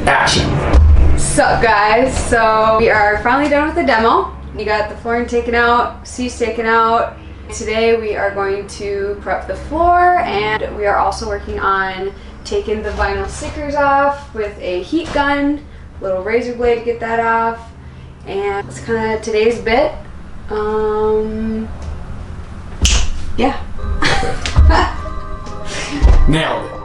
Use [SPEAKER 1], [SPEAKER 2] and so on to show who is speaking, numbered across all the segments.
[SPEAKER 1] Action.
[SPEAKER 2] Sup guys, so we are finally done with the demo. You got the flooring taken out, seats taken out. Today we are going to prep the floor, and we are also working on taking the vinyl stickers off with a heat gun, little razor blade to get that off, and it's kind of today's bit. Yeah.
[SPEAKER 1] Nailed it.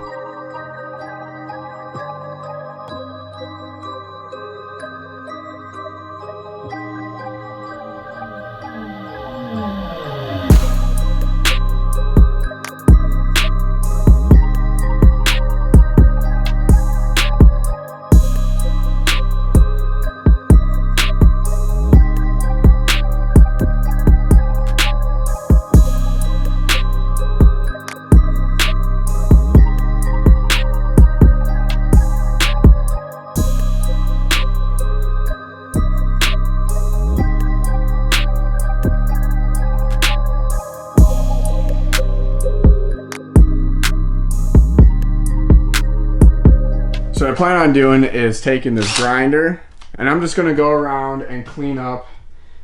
[SPEAKER 1] So what I plan on doing is taking this grinder, and I'm just gonna go around and clean up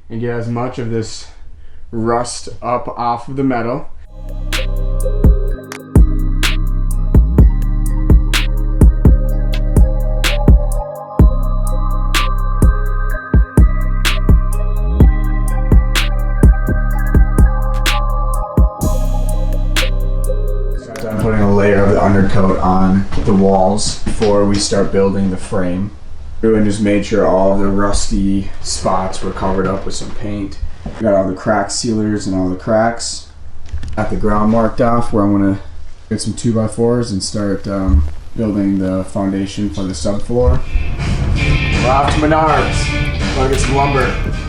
[SPEAKER 1] and get as much of this rust up off of the metal. I'm putting a layer of the undercoat on the walls before we start building the frame. And just made sure all of the rusty spots were covered up with some paint. Got all the crack sealers and all the cracks. Got the ground marked off where I'm gonna get some 2x4s and start building the foundation for the subfloor. We're off to Menards. Gotta get some lumber.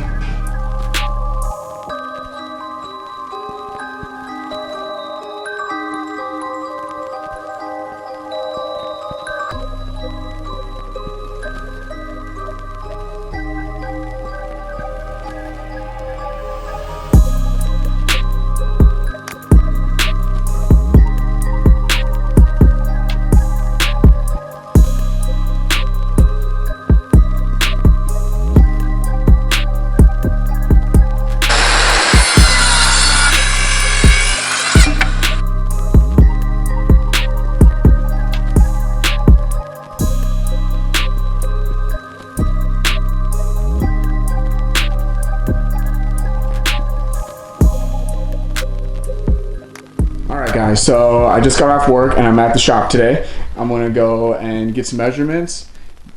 [SPEAKER 1] Alright guys, so I just got off work and I'm at the shop today. I'm going to go and get some measurements,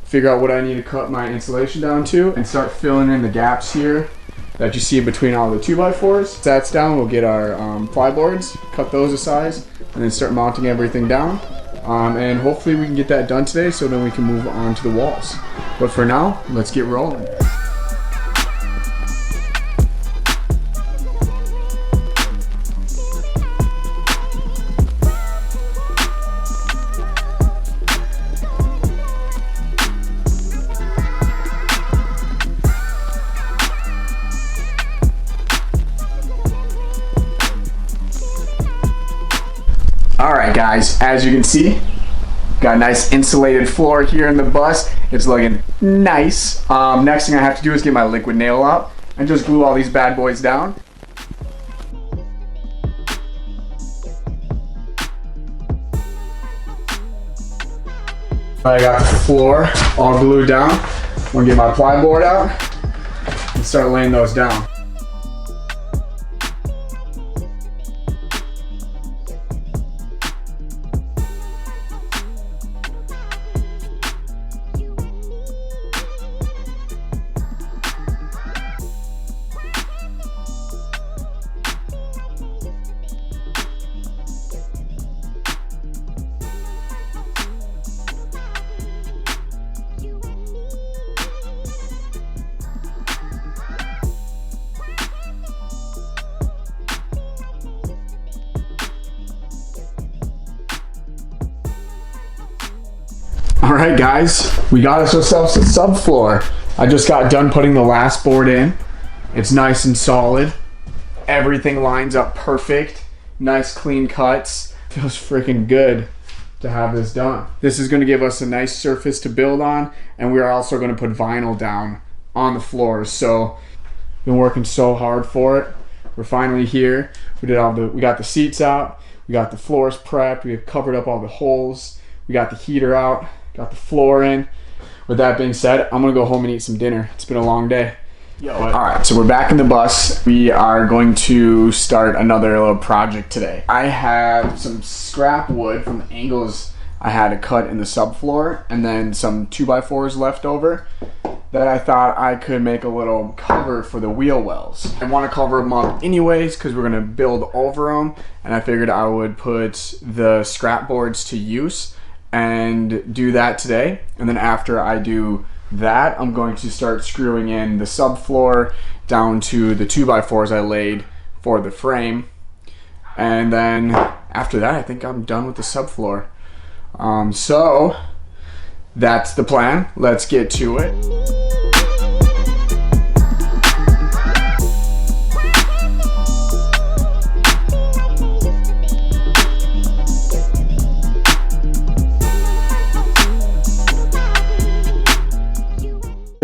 [SPEAKER 1] figure out what I need to cut my insulation down to, and start filling in the gaps here that you see between all the 2x4s. That's down, we'll get our plyboards, cut those to size, and then start mounting everything down. And hopefully we can get that done today so then we can move on to the walls. But for now, let's get rolling. Alright guys, as you can see, got a nice insulated floor here in the bus. It's looking nice. Next thing I have to do is get my liquid nail out and just glue all these bad boys down. I got the floor all glued down. I'm gonna get my plyboard out and start laying those down. Alright guys, we got ourselves a subfloor. I just got done putting the last board in. It's nice and solid. Everything lines up perfect. Nice clean cuts. Feels freaking good. to have this done. This is going to give us a nice surface to build on, and we are also going to put vinyl down on the floors. So been working so hard for it. We're finally here. We got the seats out, we got the floors prepped, we covered up all the holes, we got the heater out, got the floor in. With that being said, I'm gonna go home and eat some dinner. It's been a long day. All right, so we're back in the bus. We are going to start another little project today. I have some scrap wood from the angles I had to cut in the subfloor, and then some 2x4s left over that I thought I could make a little cover for the wheel wells. I want to cover them up anyways because we're going to build over them, and I figured I would put the scrap boards to use and do that today. And then after I do that, I'm going to start screwing in the subfloor down to the 2x4s I laid for the frame. And then after that, I think I'm done with the subfloor. So that's the plan. Let's get to it.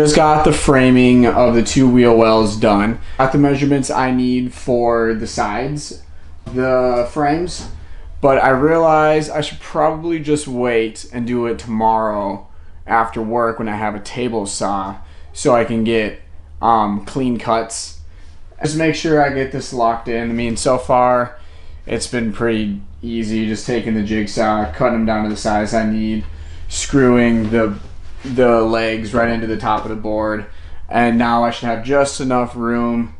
[SPEAKER 1] Just got the framing of the 2 wheel wells done. Got the measurements I need for the sides, the frames, but I realized I should probably just wait and do it tomorrow after work when I have a table saw, so I can get clean cuts. Just make sure I get this locked in. I mean, so far it's been pretty easy, just taking the jigsaw, cutting them down to the size I need, screwing the legs right into the top of the board, and now I should have just enough room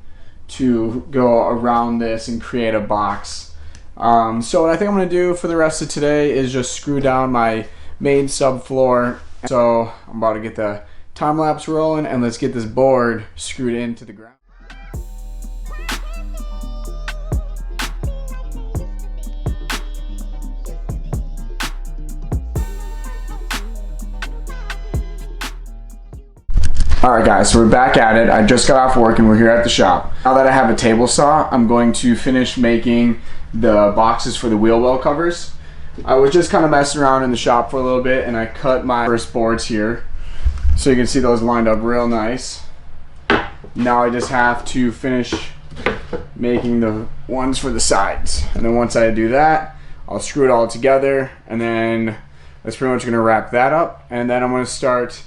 [SPEAKER 1] to go around this and create a box. So what I think I'm going to do for the rest of today is just screw down my main subfloor. So I'm about to get the time lapse rolling, and let's get this board screwed into the ground. Alright guys, so we're back at it. I just got off work and we're here at the shop. Now that I have a table saw, I'm going to finish making the boxes for the wheel well covers. I was just kind of messing around in the shop for a little bit, and I cut my first boards here. So you can see those lined up real nice. Now I just have to finish making the ones for the sides. And then once I do that, I'll screw it all together, and then that's pretty much going to wrap that up. And then I'm going to start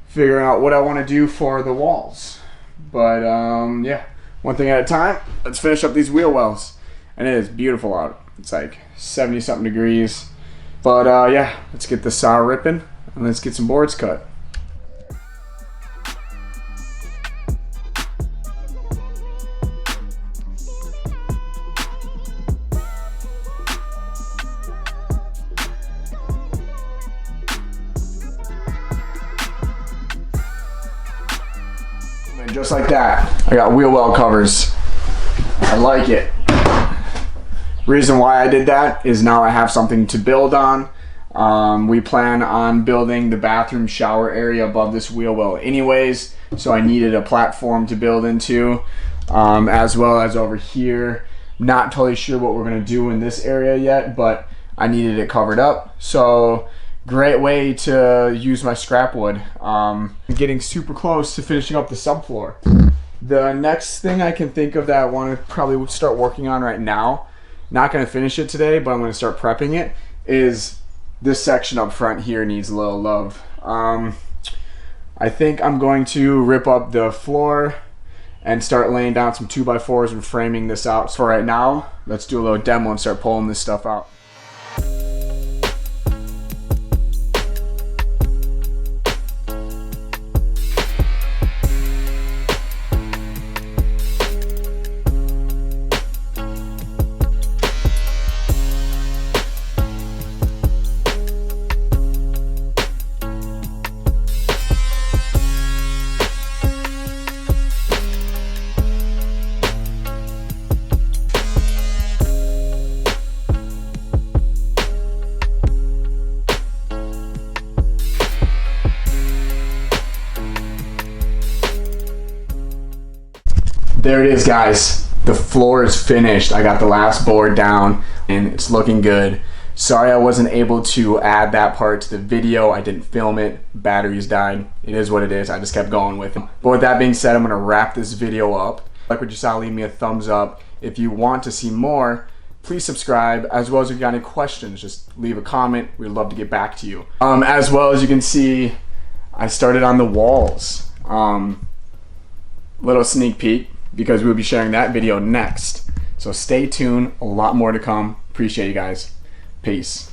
[SPEAKER 1] figuring out what I want to do for the walls. But yeah, one thing at a time. Let's finish up these wheel wells. And it is beautiful out. It's like 70 something degrees. But yeah, let's get the saw ripping and let's get some boards cut. And just like that, I got wheel well covers. I like it. Reason why I did that is now I have something to build on. We plan on building the bathroom shower area above this wheel well anyways, so I needed a platform to build into, as well as over here. Not totally sure what we're going to do in this area yet, but I needed it covered up. So great way to use my scrap wood. I'm getting super close to finishing up the subfloor. The next thing I can think of that I want to probably start working on right now, not going to finish it today, but I'm going to start prepping it, is this section up front here needs a little love. I think I'm going to rip up the floor and start laying down some 2x4s and framing this out. So right now, let's do a little demo and start pulling this stuff out. There it is, guys. The floor is finished. I got the last board down and it's looking good. Sorry I wasn't able to add that part to the video. I didn't film it. Batteries died. It is what it is. I just kept going with it. But with that being said, I'm gonna wrap this video up. Like what you saw, leave me a thumbs up. If you want to see more, please subscribe, as well as if you got any questions, just leave a comment. We'd love to get back to you. As well as you can see, I started on the walls. Little sneak peek, because we'll be sharing that video next. So stay tuned, a lot more to come. Appreciate you guys. Peace.